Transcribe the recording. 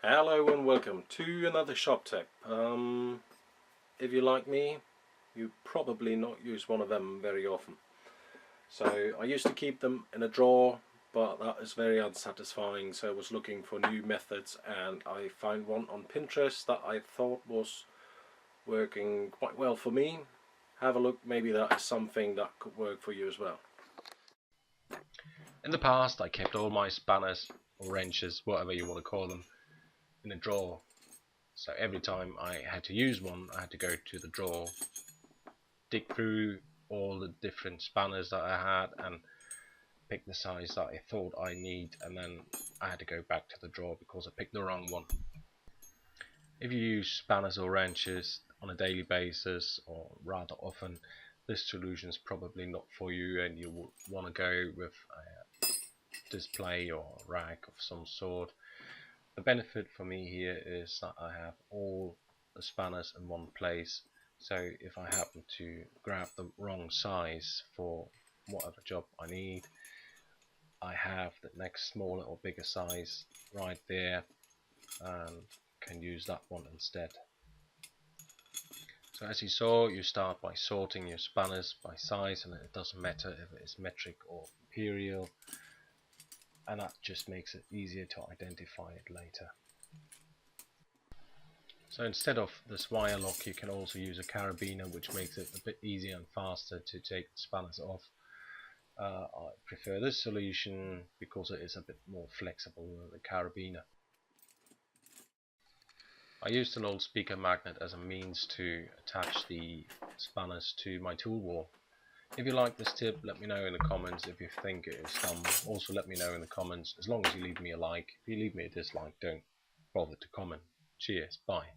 Hello and welcome to another shop tip. If you're like me, you probably not use one of them very often. So I used to keep them in a drawer, but that is very unsatisfying, so I was looking for new methods and I found one on Pinterest that I thought was working quite well for me. Have a look, maybe that is something that could work for you as well. In the past I kept all my spanners or wrenches, whatever you want to call them, in a drawer. So every time I had to use one, I had to go to the drawer, dig through all the different spanners that I had and pick the size that I thought I need, and then I had to go back to the drawer because I picked the wrong one. If you use spanners or wrenches on a daily basis or rather often, this solution is probably not for you, and you will want to go with a display or rack of some sort. The benefit for me here is that I have all the spanners in one place, so if I happen to grab the wrong size for whatever job I need, I have the next smaller or bigger size right there and can use that one instead. So as you saw, you start by sorting your spanners by size, and it doesn't matter if it is metric or imperial, and that just makes it easier to identify it later. So instead of this wire lock, you can also use a carabiner, which makes it a bit easier and faster to take the spanners off. I prefer this solution because it is a bit more flexible than the carabiner. I used an old speaker magnet as a means to attach the spanners to my tool wall. If you like this tip, let me know in the comments. If you think it is dumb, also let me know in the comments, as long as you leave me a like. If you leave me a dislike, don't bother to comment. Cheers, bye.